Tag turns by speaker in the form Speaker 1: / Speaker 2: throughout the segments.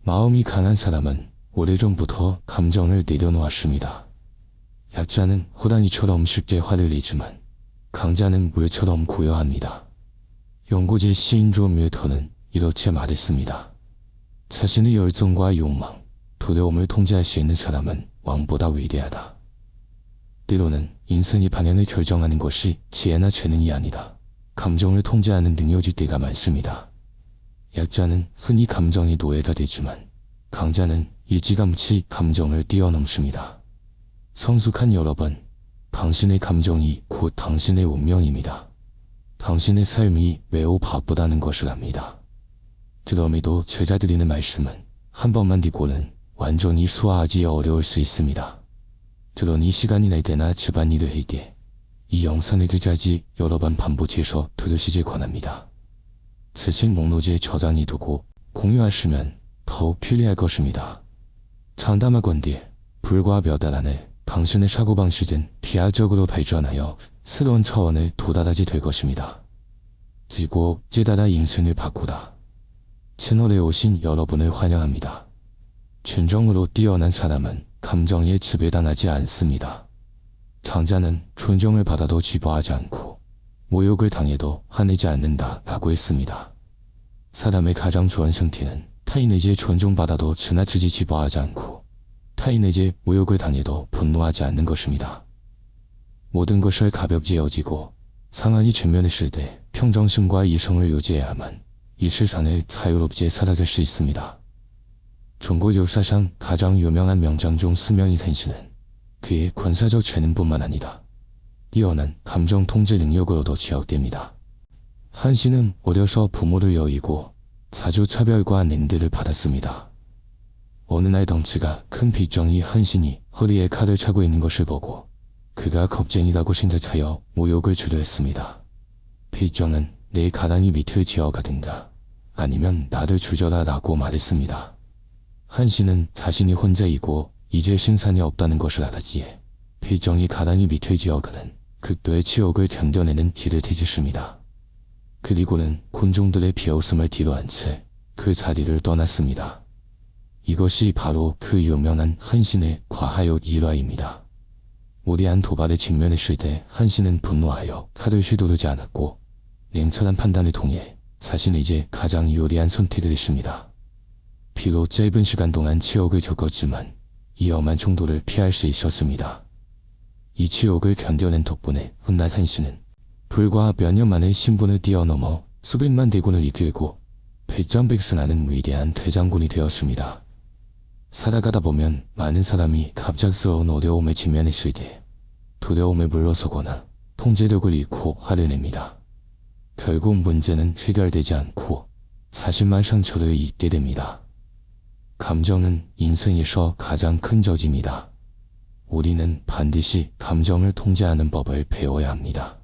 Speaker 1: 마음이 강한 사람은 오래전부터 감정을 내려놓았습니다. 약자는 호랑이처럼 쉽게 화를 내지만 강자는 물처럼 고요합니다. 영고지 시인 존 밀턴은 이렇게 말했습니다. 자신의 열정과 욕망, 두려움을 통제할 수 있는 사람은 왕보다 위대하다. 때로는 인생의 방향을 결정하는 것이 지혜나 재능이 아니다. 감정을 통제하는 능력일 때가 많습니다. 약자는 흔히 감정의 노예가 되지만 강자는 일찌감치 감정을 뛰어넘습니다. 성숙한 여러분, 당신의 감정이 곧 당신의 운명입니다. 당신의 삶이 매우 바쁘다는 것을 압니다. 그럼에도 제가 드리는 말씀은 한 번만 듣고는 완전히 소화하기 어려울 수 있습니다. 그러니 시간이 날 때나 집안일을 할 때 이 영상을 끝까지 여러 번 반복해서 들으시길 권합니다. 최신 목록지에 저장해 두고 공유하시면 더욱 편리할 것입니다. 장담하건대 불과 몇 달 안에 당신의 사고방식은 비약적으로 발전하여 새로운 차원을 도달하게 될 것입니다. 그리고 깨달아 인생을 바꾸다. 채널에 오신 여러분을 환영합니다. 진정으로 뛰어난 사람은 감정에 지배당하지 않습니다. 장자는 존경을 받아도 기뻐하지 않고 모욕을 당해도 화내지 않는다 라고 했습니다. 사람의 가장 좋은 상태는 타인에게 존중받아도 지나치게 기뻐하지 않고 타인에게 모욕을 당해도 분노하지 않는 것입니다. 모든 것을 가볍게 여기고 상황이 전면했을 때 평정심과 이성을 유지해야만 이 세상을 자유롭게 살아갈 수 있습니다. 중국 역사상 가장 유명한 명장 중 수명이 산신은 그의 군사적 재능뿐만 아니라 뛰어난 감정 통제 능력으로도 지역됩니다. 한신은 어려서 부모를 여의고 자주 차별과 냉대를 받았습니다. 어느 날 덩치가 큰 빅정이 한신이 허리에 칼을 차고 있는 것을 보고 그가 겁쟁이라고 생각하여 모욕을 주려 했습니다. 빅정은 내 가랑이 밑을 지어가든가 아니면 나를 죽여라 라고 말했습니다. 한신은 자신이 혼자이고 이제 신산이 없다는 것을 알았기에 빅정이 가랑이 밑을 지어가는 극도의 치욕을 견뎌내는 길을 택했습니다. 그리고는 군중들의 비웃음을 뒤로한 채 그 자리를 떠났습니다. 이것이 바로 그 유명한 한신의 과하욕 일화입니다. 무리한 도발에 직면했을 때 한신은 분노하여 칼을 휘두르지 않았고 냉철한 판단을 통해 자신에게 가장 유리한 선택을 했습니다. 비록 짧은 시간 동안 치욕을 겪었지만 이 엄한 충돌을 피할 수 있었습니다. 이 치욕을 견뎌낸 덕분에 훗날 한신은 불과 몇 년 만에 신분을 뛰어넘어 수백만 대군을 이끌고 백전백승하는 위대한 대장군이 되었습니다. 살아가다 보면 많은 사람이 갑작스러운 어려움에 직면했을 때 두려움에 물러서거나 통제력을 잃고 화를 냅니다. 결국 문제는 해결되지 않고 자신만 상처를 입게 됩니다. 감정은 인생에서 가장 큰 적입니다. 우리는 반드시 감정을 통제하는 법을 배워야 합니다.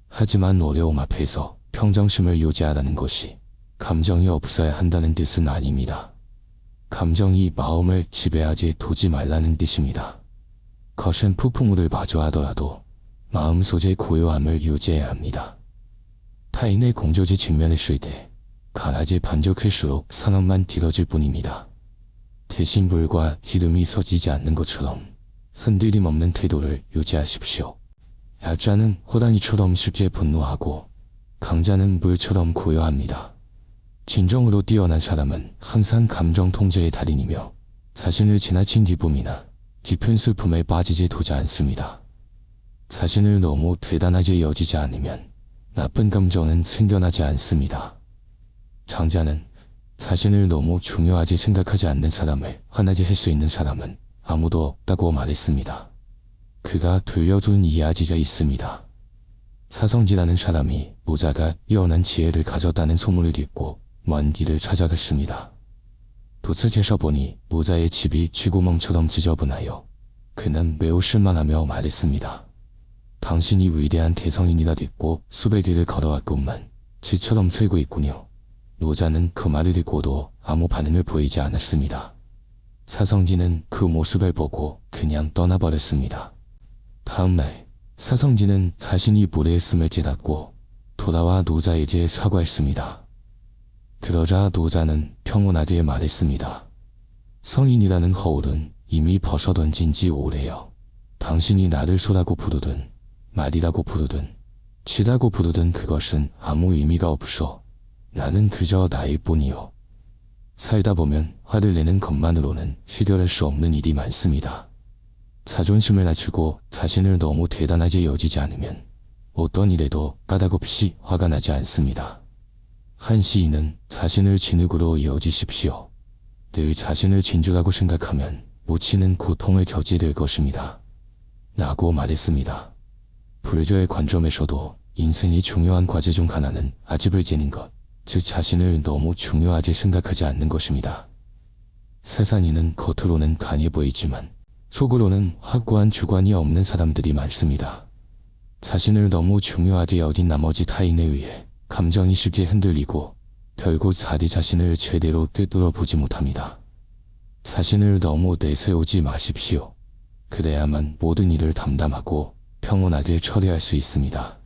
Speaker 1: 하지만 어려움 앞에서 평정심을 유지하라는 것이 감정이 없어야 한다는 뜻은 아닙니다. 감정이 마음을 지배하지 두지 말라는 뜻입니다. 거센 폭풍우를 마주하더라도 마음속의 고요함을 유지해야 합니다. 타인의 공조지 직면했을 때 강하게 반격할수록 상황만 길어질 뿐입니다. 대신 불과 기름이 서지지 않는 것처럼 흔들림 없는 태도를 유지하십시오. 약자는 호랑이처럼 쉽게 분노하고 강자는 물처럼 고요합니다. 진정으로 뛰어난 사람은 항상 감정 통제의 달인이며 자신을 지나친 기쁨이나 깊은 슬픔에 빠지지 두지 않습니다. 자신을 너무 대단하게 여기지 않으면 나쁜 감정은 생겨나지 않습니다. 장자는 자신을 너무 중요하게 생각하지 않는 사람을 화나게 할 수 있는 사람은 아무도 없다고 말했습니다. 그가 들려준 이야기가 있습니다. 사성지라는 사람이 모자가 뛰어난 지혜를 가졌다는 소문을 듣고 먼 길을 찾아갔습니다. 도착해서 보니 모자의 집이 쥐구멍처럼 지저분하여 그는 매우 실망하며 말했습니다. 당신이 위대한 대성인이라 듣고 수백 일을 걸어왔건만 쥐처럼 살고 있군요. 노자는 그 말을 듣고도 아무 반응을 보이지 않았습니다. 사성지는 그 모습을 보고 그냥 떠나버렸습니다. 다음날 사성지는 자신이 무례했음을 깨닫고 돌아와 노자에게 사과했습니다. 그러자 노자는 평온하게 말했습니다. 성인이라는 허울은 이미 벗어던진 지 오래요. 당신이 나를 소라고 부르든 말이라고 부르든 쥐라고 부르든 그것은 아무 의미가 없어. 나는 그저 나일 뿐이요. 살다 보면 화를 내는 것만으로는 해결할 수 없는 일이 많습니다. 자존심을 낮추고 자신을 너무 대단하게 여기지 않으면 어떤 일에도 까닭없이 화가 나지 않습니다. 한 시인은 자신을 진흙으로 여기십시오. 늘 자신을 진주라고 생각하면 묻히는 고통을 겪게 될 것입니다. 라고 말했습니다. 불교의 관점에서도 인생이 중요한 과제 중 하나는 아집을 지는 것, 즉 자신을 너무 중요하게 생각하지 않는 것입니다. 세상에는 겉으로는 강해 보이지만 속으로는 확고한 주관이 없는 사람들이 많습니다. 자신을 너무 중요하게 여긴 나머지 타인에 의해 감정이 쉽게 흔들리고 결국 자기 자신을 제대로 꿰뚫어보지 못합니다. 자신을 너무 내세우지 마십시오. 그래야만 모든 일을 담담하고 평온하게 처리할 수 있습니다.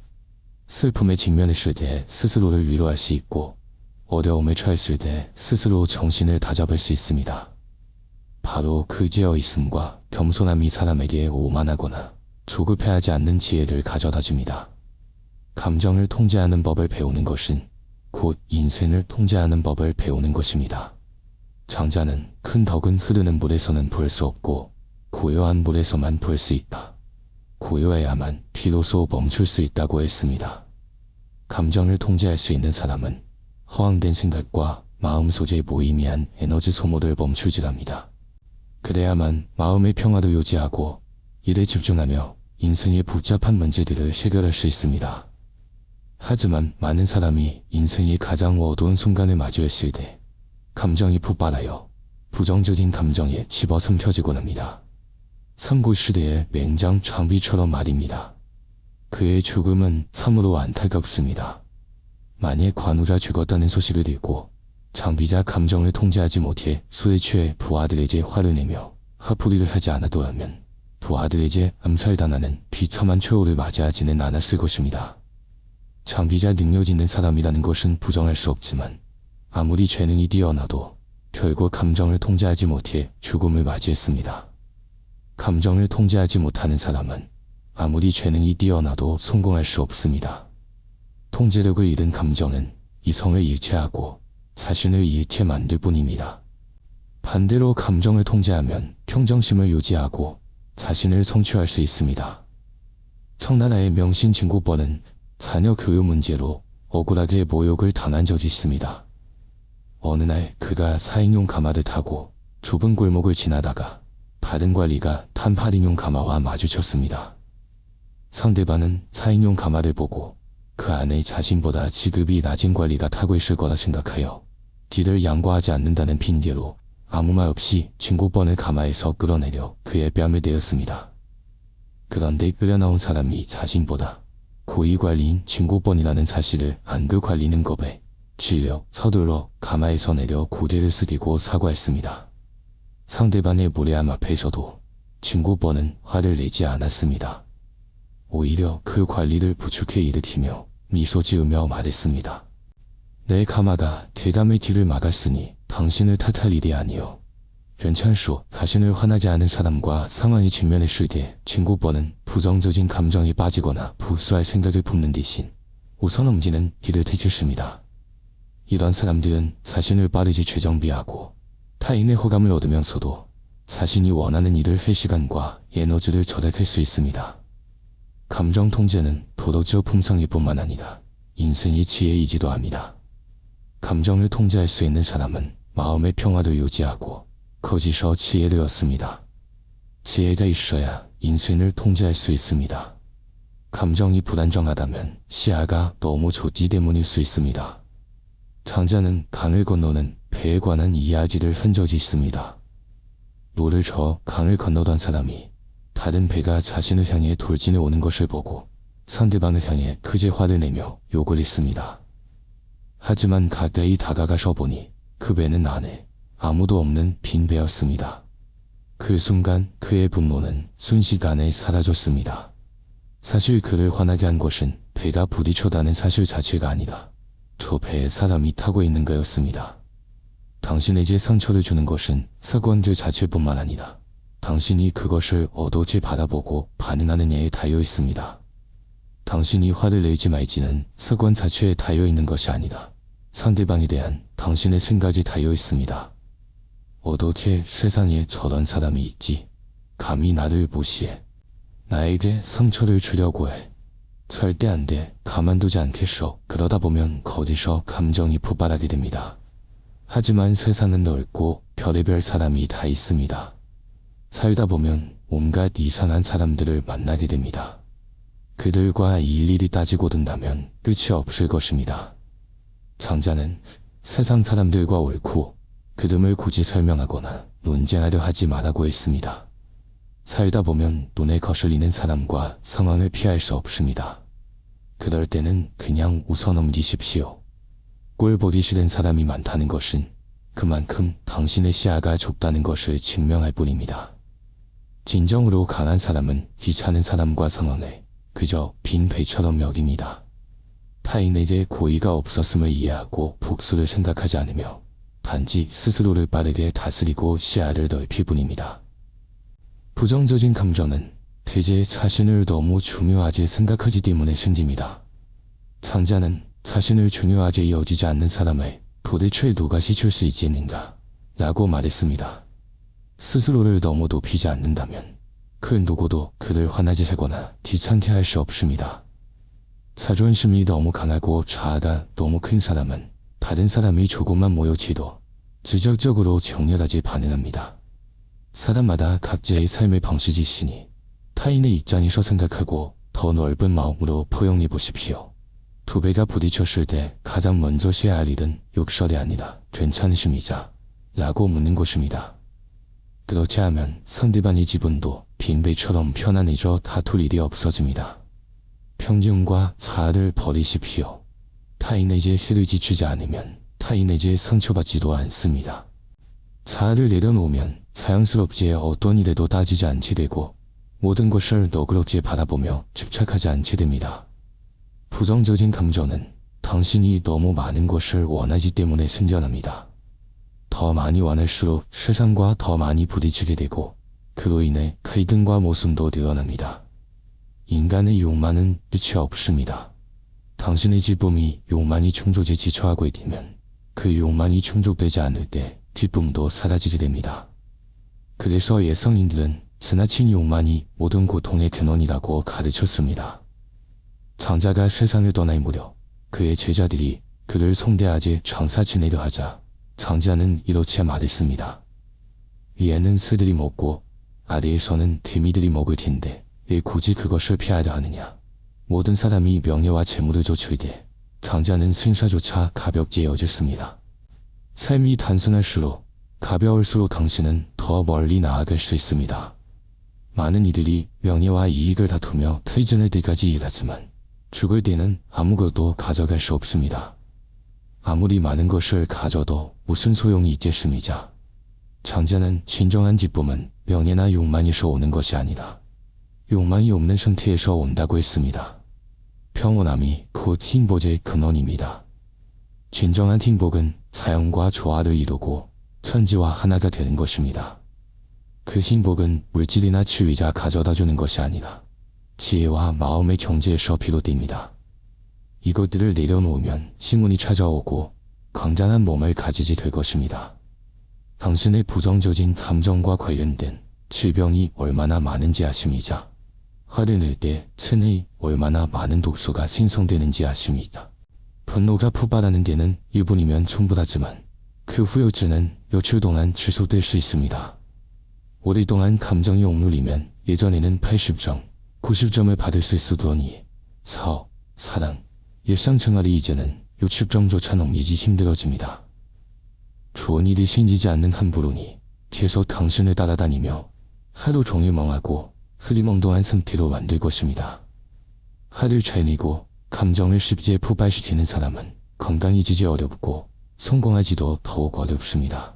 Speaker 1: 슬픔에 직면했을 때 스스로를 위로할 수 있고 어려움에 처했을 때 스스로 정신을 다잡을 수 있습니다. 바로 그 깨어 있음과 겸손함이 사람에게 오만하거나 조급해하지 않는 지혜를 가져다 줍니다. 감정을 통제하는 법을 배우는 것은 곧 인생을 통제하는 법을 배우는 것입니다. 장자는 큰 덕은 흐르는 물에서는 볼 수 없고 고요한 물에서만 볼 수 있다. 고요해야만 비로소 멈출 수 있다고 했습니다. 감정을 통제할 수 있는 사람은 허황된 생각과 마음 소재의 무의미한 에너지 소모를 멈추지랍니다. 그래야만 마음의 평화를 유지하고 일에 집중하며 인생의 복잡한 문제들을 해결할 수 있습니다. 하지만 많은 사람이 인생의 가장 어두운 순간을 마주했을 때 감정이 폭발하여 부정적인 감정에 집어삼켜지곤 합니다. 삼국시대의 맹장 장비처럼 말입니다. 그의 죽음은 참으로 안타깝습니다. 만약 관우가 죽었다는 소식을 듣고 장비가 감정을 통제하지 못해 술에 취해 부하들에게 화를 내며 화풀이를 하지 않았더라면 부하들에게 암살당하는 비참한 최후를 맞이하지는 않았을 것입니다. 장비가 능력 있는 사람이라는 것은 부정할 수 없지만 아무리 재능이 뛰어나도 결국 감정을 통제하지 못해 죽음을 맞이했습니다. 감정을 통제하지 못하는 사람은 아무리 재능이 뛰어나도 성공할 수 없습니다. 통제력을 잃은 감정은 이성을 잃게 자신을 잃게 만들 뿐입니다. 반대로 감정을 통제하면 평정심을 유지하고 자신을 성취할 수 있습니다. 청나라의 명신 진국보는 자녀 교육 문제로 억울하게 모욕을 당한 적이 있습니다. 어느 날 그가 4인용 가마를 타고 좁은 골목을 지나다가 다른 관리가 탄 8인용 가마와 마주쳤습니다. 상대방은 4인용 가마를 보고 그 안에 자신보다 직급이 낮은 관리가 타고 있을 거라 생각하여 뒤를 양보하지 않는다는 핑계로 아무 말 없이 진국번을 가마에서 끌어내려 그의 뺨을 때렸습니다. 그런데 끌려나온 사람이 자신보다 고위 관리인 진국번이라는 사실을 안 그 관리는 겁에 질려 서둘러 가마에서 내려 고개를 숙이고 사과했습니다. 상대방의 무례함 앞에서도 진국번은 화를 내지 않았습니다. 오히려 그 관리를 부축해 일으키며 미소 지으며 말했습니다. 내 가마가 대담의 길을 막았으니 당신을 탓할 일이 아니오. 괜찮소. 자신을 화나게 하는 사람과 상황이 직면했을 때 진국번은 부정적인 감정에 빠지거나 복수할 생각을 품는 대신 우선 움직이는 길을 택했습니다. 이런 사람들은 자신을 빠르게 재정비하고 타인의 호감을 얻으면서도 자신이 원하는 일을 할 시간과 에너지를 절약할 수 있습니다. 감정 통제는 도덕적 품성일 뿐만 아니라 인생의 지혜이기도 합니다. 감정을 통제할 수 있는 사람은 마음의 평화를 유지하고 거기서 지혜를 얻습니다. 지혜가 있어야 인생을 통제할 수 있습니다. 감정이 불안정하다면 시야가 너무 좁기 때문일 수 있습니다. 장자는 강을 건너는 배에 관한 이야기를 한 적이 있습니다. 노를 저어 강을 건너던 사람이 다른 배가 자신을 향해 돌진해 오는 것을 보고 상대방을 향해 크게 화를 내며 욕을 했습니다. 하지만 가까이 다가가서 보니 그 배는 안에 아무도 없는 빈 배였습니다. 그 순간 그의 분노는 순식간에 사라졌습니다. 사실 그를 화나게 한 것은 배가 부딪혔다는 사실 자체가 아니라 저 배에 사람이 타고 있는 거였습니다. 당신에게 상처를 주는 것은 사건들 자체뿐만 아니라 당신이 그것을 어떻게 바라보고 반응하느냐에 달려 있습니다. 당신이 화를 내지 말지는 사건 자체에 달려 있는 것이 아니라 상대방에 대한 당신의 생각이 달려 있습니다. 어떻게 세상에 저런 사람이 있지? 감히 나를 무시해. 나에게 상처를 주려고 해. 절대 안 돼. 가만두지 않겠어. 그러다 보면 거기서 감정이 폭발하게 됩니다. 하지만 세상은 넓고 별의별 사람이 다 있습니다. 살다 보면 온갖 이상한 사람들을 만나게 됩니다. 그들과 일일이 따지고 든다면 끝이 없을 것입니다. 장자는 세상 사람들과 옳고 그름을 굳이 설명하거나 논쟁하려 하지 말라고 했습니다. 살다 보면 눈에 거슬리는 사람과 상황을 피할 수 없습니다. 그럴 때는 그냥 웃어 넘기십시오. 꼴 보기 싫은 사람이 많다는 것은 그만큼 당신의 시야가 좁다는 것을 증명할 뿐입니다. 진정으로 강한 사람은 귀찮은 사람과 상황을 그저 빈 배처럼 여깁니다. 타인에게 고의가 없었음을 이해하고 복수를 생각하지 않으며 단지 스스로를 빠르게 다스리고 시야를 넓힐 뿐입니다. 부정적인 감정은 대개 자신을 너무 중요하게 생각하기 때문에 생깁니다. 장자는 자신을 중요하게 여기지 않는 사람을 도대체 누가 시출 수 있겠는가? 라고 말했습니다. 스스로를 너무 높이지 않는다면 그 누구도 그를 화나게 하거나 귀찮게 할 수 없습니다. 자존심이 너무 강하고 자아가 너무 큰 사람은 다른 사람이 조금만 모여지도 지적적으로 격렬하게 반응합니다. 사람마다 각자의 삶의 방식이 있으니 타인의 입장에서 생각하고 더 넓은 마음으로 포용해 보십시오. 두 배가 부딪혔을 때 가장 먼저 해야 할 일은 욕설이 아니라 괜찮으십니까? 라고 묻는 것입니다. 그렇게 하면 상대방의 기분도 빈배처럼 편안해져 다툴 일이 없어집니다. 편견과 자아를 버리십시오. 타인에게 해를 끼치지 않으면 타인에게 상처받지도 않습니다. 자아를 내려놓으면 자연스럽게 어떤 일에도 따지지 않게 되고 모든 것을 너그럽게 바라보며 집착하지 않게 됩니다. 부정적인 감정은 당신이 너무 많은 것을 원하기 때문에 생겨납니다. 더 많이 원할수록 세상과 더 많이 부딪히게 되고 그로 인해 갈등과 모순도 늘어납니다. 인간의 욕망은 끝이 없습니다. 당신의 기쁨이 욕망이 충족에 지쳐하고 있다면 그 욕망이 충족되지 않을 때 기쁨도 사라지게 됩니다. 그래서 예성인들은 지나친 욕망이 모든 고통의 근원이라고 가르쳤습니다. 장자가 세상을 떠날 무렵 그의 제자들이 그를 송대하게 장사 지내려 하자 장자는 이렇게 말했습니다. 위에는 새들이 먹고 아래에서는 개미들이 먹을 텐데 왜 굳이 그것을 피하려 하느냐. 모든 사람이 명예와 재물을 좇을 때 장자는 생사조차 가볍게 여겼습니다. 삶이 단순할수록 가벼울수록 당신은 더 멀리 나아갈 수 있습니다. 많은 이들이 명예와 이익을 다투며 퇴진할 때까지 일하지만 죽을 때는 아무것도 가져갈 수 없습니다. 아무리 많은 것을 가져도 무슨 소용이 있겠습니까? 장자는 진정한 기쁨은 명예나 욕망에서 오는 것이 아니라 욕망이 없는 상태에서 온다고 했습니다. 평온함이 곧 행복의 근원입니다. 진정한 행복은 자연과 조화를 이루고 천지와 하나가 되는 것입니다. 그 행복은 물질이나 지위가 가져다주는 것이 아니라 지혜와 마음의 경지에서 비롯됩니다. 이것들을 내려놓으면幸운이 찾아오고 강장한 몸을 가지게 될 것입니다. 당신의 부정적인 감정과 관련된 질병이 얼마나 많은지 아십니까? 화를 낼 때 체내에 얼마나 많은 독소가 생성되는지 아십니까? 분노가 폭발하는 데는 1분이면 충분하지만 그 후유증은 며칠 동안 지속될 수 있습니다. 오랫동안 감정이 억눌리면 예전에는 80점, 90점을 받을 수 있었더니 사업, 사랑, 일상생활이 이제는 60점조차 넘기기 힘들어집니다. 좋은 일이 생기지 않는 함부로니 계속 당신을 따라다니며 하루 종일 멍하고 흐리멍덩한 상태로 만들 것입니다. 화를 잘 내고 감정을 쉽게 폭발시키는 사람은 건강해지기 어렵고 성공하기도 더욱 어렵습니다.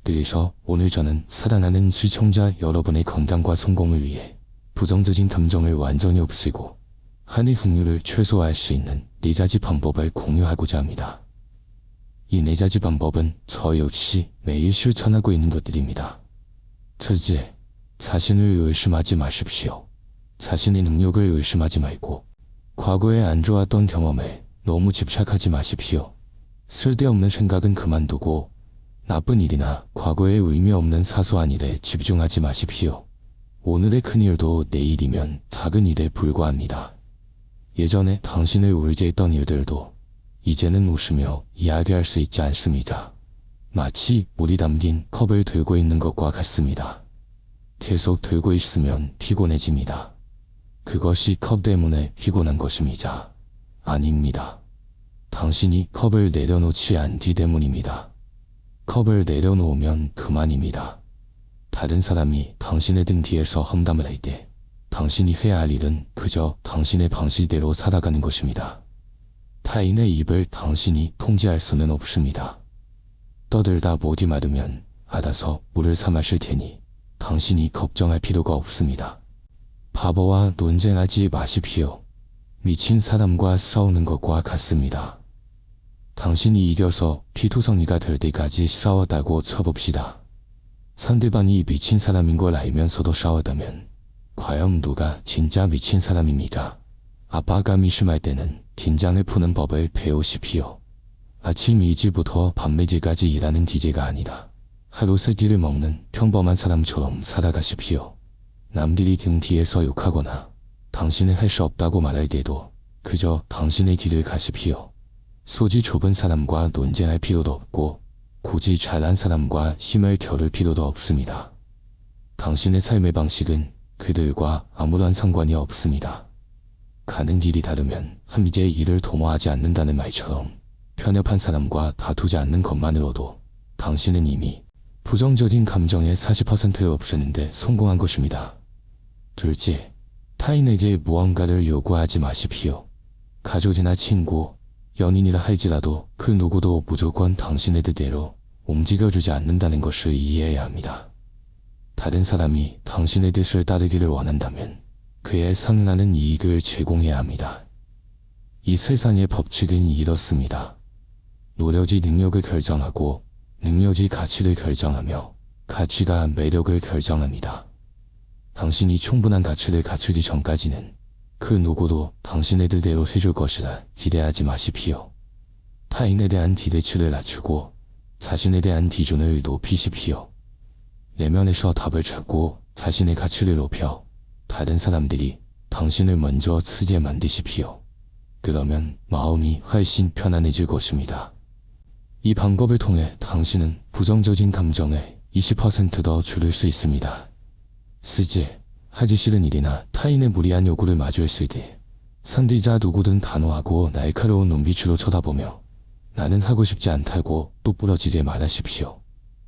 Speaker 1: 그래서 오늘 저는 사랑하는 시청자 여러분의 건강과 성공을 위해 부정적인 감정을 완전히 없애고 한의 흥률을 최소화할 수 있는 4가지 방법을 공유하고자 합니다. 이 4가지 방법은 저 역시 매일 실천하고 있는 것들입니다. 첫째, 자신을 의심하지 마십시오. 자신의 능력을 의심하지 말고 과거에 안 좋았던 경험에 너무 집착하지 마십시오. 쓸데없는 생각은 그만두고 나쁜 일이나 과거에 의미 없는 사소한 일에 집중하지 마십시오. 오늘의 큰 일도 내일이면 작은 일에 불과합니다. 예전에 당신을 울게 했던 일들도 이제는 웃으며 이야기할 수 있지 않습니다. 마치 물이 담긴 컵을 들고 있는 것과 같습니다. 계속 들고 있으면 피곤해집니다. 그것이 컵 때문에 피곤한 것입니다. 아닙니다. 당신이 컵을 내려놓지 않기 때문입니다. 컵을 내려놓으면 그만입니다. 다른 사람이 당신의 등 뒤에서 험담을 할 때 당신이 해야 할 일은 그저 당신의 방식대로 살아가는 것입니다. 타인의 입을 당신이 통제할 수는 없습니다. 떠들다 목이 마르면 알아서 물을 사 마실 테니 당신이 걱정할 필요가 없습니다. 바보와 논쟁하지 마십시오. 미친 사람과 싸우는 것과 같습니다. 당신이 이겨서 피투성이가 될 때까지 싸웠다고 쳐봅시다. 상대방이 미친 사람인 걸 알면서도 싸웠다면 과연 누가 진짜 미친 사람입니까? 압박감이 심할 때는 긴장을 푸는 법을 배우십시오. 아침 일찍부터 밤늦게까지 일하는 기계가 아니라 하루 세 끼를 먹는 평범한 사람처럼 살아가십시오. 남들이 등 뒤에서 욕하거나 당신은 할 수 없다고 말할 때도 그저 당신의 길을 가십시오. 소지 좁은 사람과 논쟁할 필요도 없고 굳이 잘난 사람과 힘을 겨룰 필요도 없습니다. 당신의 삶의 방식은 그들과 아무런 상관이 없습니다. 가는 길이 다르면 함께 일을 도모하지 않는다는 말처럼 편협한 사람과 다투지 않는 것만으로도 당신은 이미 부정적인 감정의 40%를 없애는데 성공한 것입니다. 둘째, 타인에게 무언가를 요구하지 마십시오. 가족이나 친구, 연인이라 할지라도 그 누구도 무조건 당신의 뜻대로 움직여주지 않는다는 것을 이해해야 합니다. 다른 사람이 당신의 뜻을 따르기를 원한다면 그에 상응하는 이익을 제공해야 합니다. 이 세상의 법칙은 이렇습니다. 노력이 능력을 결정하고 능력이 가치를 결정하며 가치가 매력을 결정합니다. 당신이 충분한 가치를 갖추기 전까지는 그 누구도 당신의 뜻대로 해줄 것이라 기대하지 마십시오. 타인에 대한 기대치를 낮추고 자신에 대한 기준을 높이십시오. 내면에서 답을 찾고 자신의 가치를 높여 다른 사람들이 당신을 먼저 쓰게 만드십시오. 그러면 마음이 훨씬 편안해질 것입니다. 이 방법을 통해 당신은 부정적인 감정을 20% 줄일 수 있습니다. 쓰지, 하기 싫은 일이나 타인의 무리한 요구를 마주했을 때 상대자 누구든 단호하고 날카로운 눈빛으로 쳐다보며 나는 하고 싶지 않다고 뚝 부러지게 말하십시오.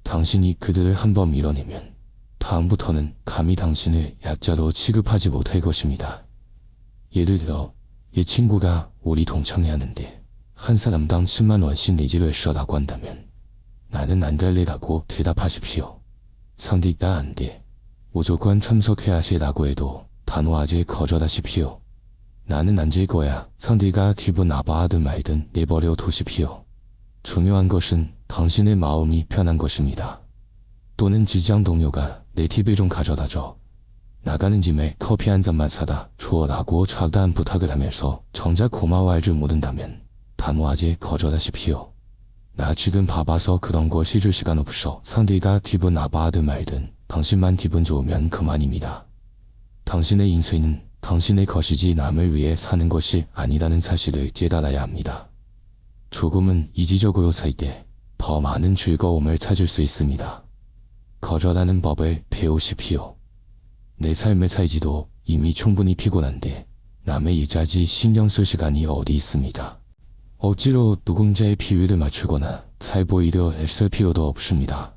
Speaker 1: 당신이 그들을 한번 밀어내면 다음부터는 감히 당신을 약자로 취급하지 못할 것입니다. 예를 들어 이 친구가 우리 동창회 하는데 한 사람당 10만 원씩 내기로 했어라고 한다면 나는 안 갈래라고 대답하십시오. 상대가 안 돼. 무조건 참석해야 하시라고 해도 단호하게 거절하십시오. 나는 안 질 거야. 상대가 기분 나빠하든 말든 내버려 두십시오. 중요한 것은 당신의 마음이 편한 것입니다. 또는 직장 동료가 내 팁을 좀 가져다줘. 나가는 김에 커피 한 잔만 사다 주어라고 차다한 부탁을 하면서 정작 고마워할 줄 모른다면 단호하게 거절하십시오. 나 지금 바빠서 그런 거 해줄 시간 없어. 상대가 기분 나빠하든 말든 당신만 기분 좋으면 그만입니다. 당신의 인생은 당신의 것이지 남을 위해 사는 것이 아니라는 사실을 깨달아야 합니다. 조금은 이기적으로 살 때 더 많은 즐거움을 찾을 수 있습니다. 거절하는 법을 배우십시오. 내 삶의 살지도 이미 충분히 피곤한데 남의 일까지 신경 쓸 시간이 어디 있습니다. 억지로 누군가의 비위를 맞추거나 잘 보이려 애쓸 필요도 없습니다.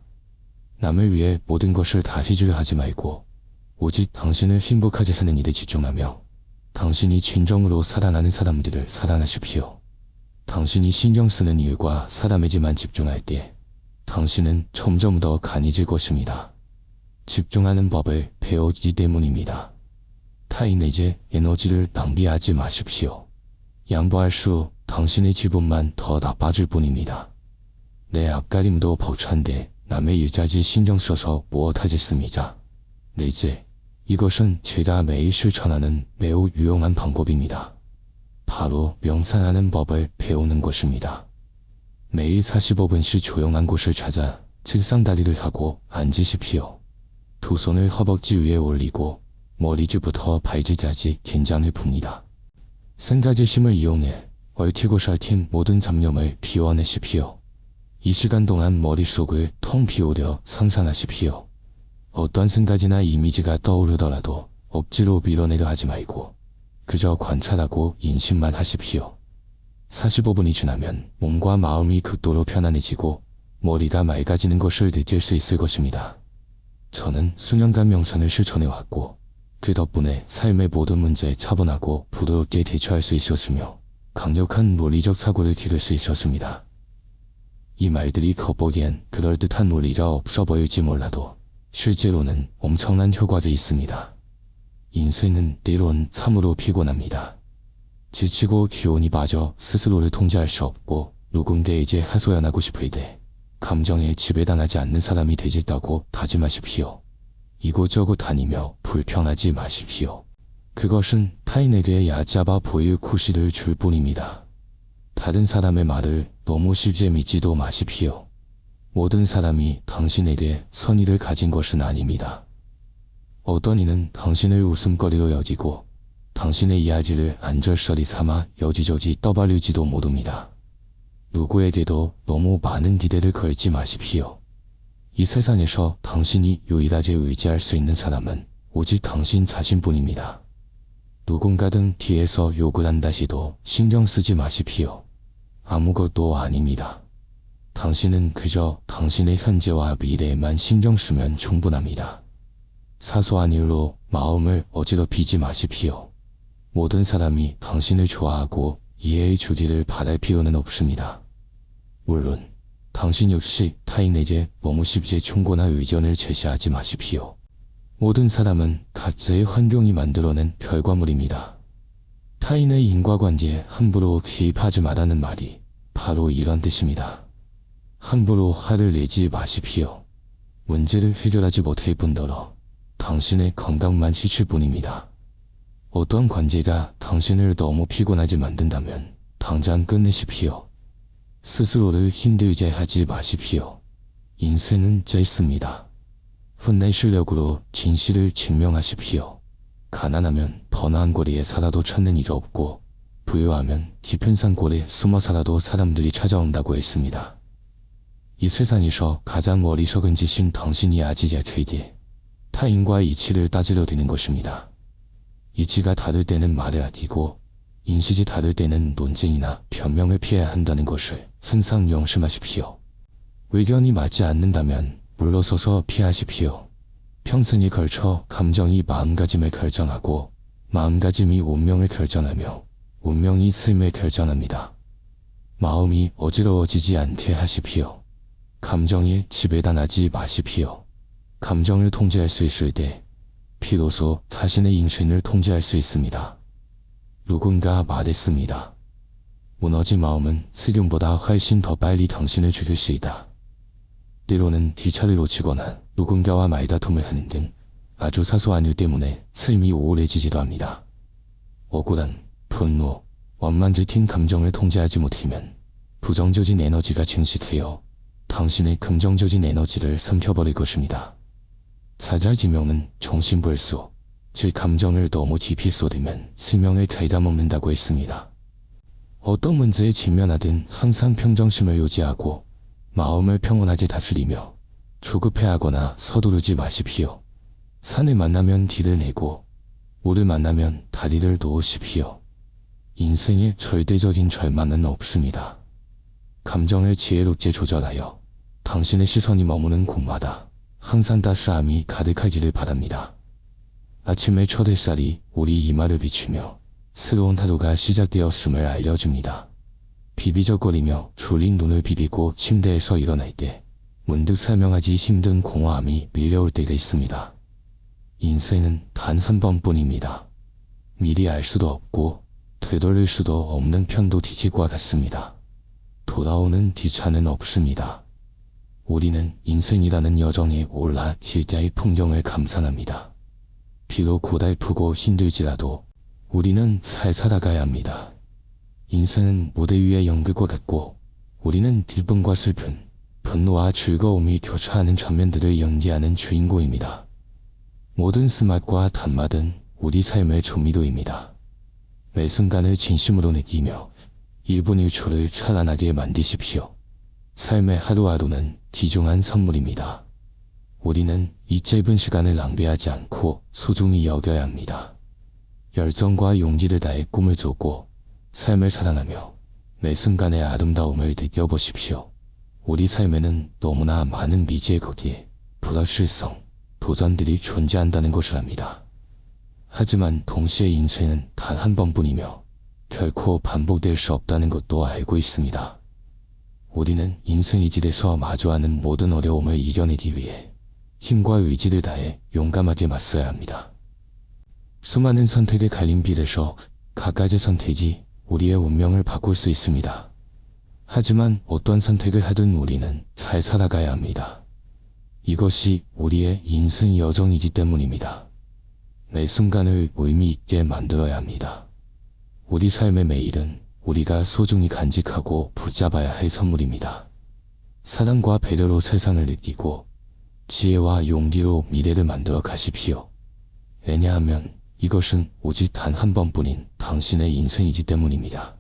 Speaker 1: 남을 위해 모든 것을 다 해주려 하지 말고 오직 당신을 행복하게 사는 일에 집중하며 당신이 진정으로 사랑하는 사람들을 사랑하십시오. 당신이 신경 쓰는 일과 사람에게만 집중할 때 당신은 점점 더 강해질 것입니다. 집중하는 법을 배우기 때문입니다. 타인에게 에너지를 낭비하지 마십시오. 양보할수록 당신의 기분만 더 나빠질 뿐입니다. 내 앞가림도 벅찬데 남의 일까지 신경 써서 무엇하겠습니까? 넷째, 이것은 제가 매일 실천하는 매우 유용한 방법입니다. 바로 명상하는 법을 배우는 것입니다. 매일 45분씩 조용한 곳을 찾아 책상다리를 하고 앉으십시오. 두 손을 허벅지 위에 올리고 머리끝부터 발끝까지 긴장을 풉니다. 생각의 힘을 이용해 얽히고 설킨 모든 잡념을 비워내십시오. 이 시간 동안 머릿속을 텅 비우려 상상하십시오. 어떤 생각이나 이미지가 떠오르더라도 억지로 밀어내려 하지 말고 그저 관찰하고 인식만 하십시오. 45분이 지나면 몸과 마음이 극도로 편안해지고 머리가 맑아지는 것을 느낄 수 있을 것입니다. 저는 수년간 명상을 실천해왔고 그 덕분에 삶의 모든 문제에 차분하고 부드럽게 대처할 수 있었으며 강력한 논리적 사고를 기를 수 있었습니다. 이 말들이 겉보기엔 그럴듯한 논리가 없어 보일지 몰라도 실제로는 엄청난 효과가 있습니다. 인생은 때론 참으로 피곤합니다. 지치고 기운이 빠져 스스로를 통제할 수 없고 누군가에게 하소연하고 싶을 때 감정에 지배당하지 않는 사람이 되겠다고 다짐하십시오. 이곳저곳 다니며 불평하지 마십시오. 그것은 타인에게 얕잡아 보일 구실을 줄 뿐입니다. 다른 사람의 말을 너무 쉽게 믿지도 마십시오. 모든 사람이 당신에게 선의를 가진 것은 아닙니다. 어떤 이는 당신을 웃음거리로 여기고 당신의 이야기를 안절설이 삼아 여기저기 떠벌릴지도 모릅니다. 누구에게도 너무 많은 기대를 걸지 마십시오. 이 세상에서 당신이 유일하게 의지할 수 있는 사람은 오직 당신 자신뿐입니다. 누군가 등 뒤에서 욕을 한다 해도 신경 쓰지 마십시오. 아무것도 아닙니다. 당신은 그저 당신의 현재와 미래에만 신경 쓰면 충분합니다. 사소한 일로 마음을 어지럽히지 마십시오. 모든 사람이 당신을 좋아하고 이해해 주기를 바랄 필요는 없습니다. 물론 당신 역시 타인에게 너무 쉽게 충고나 의견을 제시하지 마십시오. 모든 사람은 각자의 환경이 만들어낸 결과물입니다. 타인의 인과관계에 함부로 개입하지 말라는 말이 바로 이런 뜻입니다. 함부로 화를 내지 마십시오. 문제를 해결하지 못할 뿐더러 당신의 건강만 해칠 뿐입니다. 어떤 관계가 당신을 너무 피곤하게 만든다면 당장 끝내십시오. 스스로를 힘들게 하지 마십시오. 인생은 짧습니다. 혼내 실력으로 진실을 증명하십시오. 가난하면 번화한 거리에 살아도 찾는 이가 없고 부유하면 깊은 산골에 숨어 살아도 사람들이 찾아온다고 했습니다. 이 세상에서 가장 어리석은 짓인 당신이 아직 약하게 타인과의 이치를 따지려 드는 것입니다. 이치가 다를 때는 말을 아끼고 인식이 다를 때는 논쟁이나 변명을 피해야 한다는 것을 항상 명심하십시오. 의견이 맞지 않는다면 물러서서 피하십시오. 평생에 걸쳐 감정이 마음가짐을 결정하고 마음가짐이 운명을 결정하며 운명이 삶을 결정합니다. 마음이 어지러워지지 않게 하십시오. 감정에 지배당하지 마십시오. 감정을 통제할 수 있을 때 비로소 자신의 인생을 통제할 수 있습니다. 누군가 말했습니다. 무너진 마음은 세균보다 훨씬 더 빨리 당신을 죽일 수 있다. 때로는 기차를 놓치거나 누군가와 말다툼을 하는 등 아주 사소한 일 때문에 삶이 우울해지기도 합니다. 억울한, 분노, 원망 같은 감정을 통제하지 못하면 부정적인 에너지가 증식되어 당신의 긍정적인 에너지를 삼켜버릴 것입니다. 자잘지명은 정신불수, 즉 감정을 너무 깊이 쏟으면 생명을 갉아먹는다고 했습니다. 어떤 문제에 직면하든 항상 평정심을 유지하고 마음을 평온하게 다스리며 조급해하거나 서두르지 마십시오. 산을 만나면 길을 내고 물을 만나면 다리를 놓으십시오. 인생에 절대적인 절망은 없습니다. 감정을 지혜롭게 조절하여 당신의 시선이 머무는 곳마다 항상 따스함이 가득하기를 바랍니다. 아침의 첫 햇살이 우리 이마를 비추며 새로운 하루가 시작되었음을 알려줍니다. 비비적거리며 졸린 눈을 비비고 침대에서 일어날 때 문득 설명하기 힘든 공허함이 밀려올 때가 있습니다. 인생은 단 한 번뿐입니다. 미리 알 수도 없고 되돌릴 수도 없는 편도티지과 같습니다. 돌아오는 뒤차는 없습니다. 우리는 인생이라는 여정에 올라 길자의 풍경을 감상합니다. 비록 고달프고 힘들지라도 우리는 잘 살아가야 합니다. 인생은 무대 위의 연극과 같고 우리는 기쁨과 슬픔, 분노와 즐거움이 교차하는 장면들을 연기하는 주인공입니다. 모든 쓴맛과 단맛은 우리 삶의 조미료입니다. 매 순간을 진심으로 느끼며 1분 1초를 찬란하게 만드십시오. 삶의 하루하루는 귀중한 선물입니다. 우리는 이 짧은 시간을 낭비하지 않고 소중히 여겨야 합니다. 열정과 용기를 다해 꿈을 쫓고 삶을 사랑하며 매 순간의 아름다움을 느껴보십시오. 우리 삶에는 너무나 많은 미지의 거기에 불확실성, 도전들이 존재한다는 것을 압니다. 하지만 동시에 인생은 단 한 번뿐이며 결코 반복될 수 없다는 것도 알고 있습니다. 우리는 인생의 길에서 마주하는 모든 어려움을 이겨내기 위해 힘과 의지를 다해 용감하게 맞서야 합니다. 수많은 선택의 갈림길에서 각가지 선택이 우리의 운명을 바꿀 수 있습니다. 하지만 어떤 선택을 하든 우리는 잘 살아가야 합니다. 이것이 우리의 인생 여정이기 때문입니다. 매 순간을 의미 있게 만들어야 합니다. 우리 삶의 매일은 우리가 소중히 간직하고 붙잡아야 할 선물입니다. 사랑과 배려로 세상을 느끼고 지혜와 용기로 미래를 만들어 가십시오. 왜냐하면 이것은 오직 단 한 번뿐인 당신의 인생이기 때문입니다.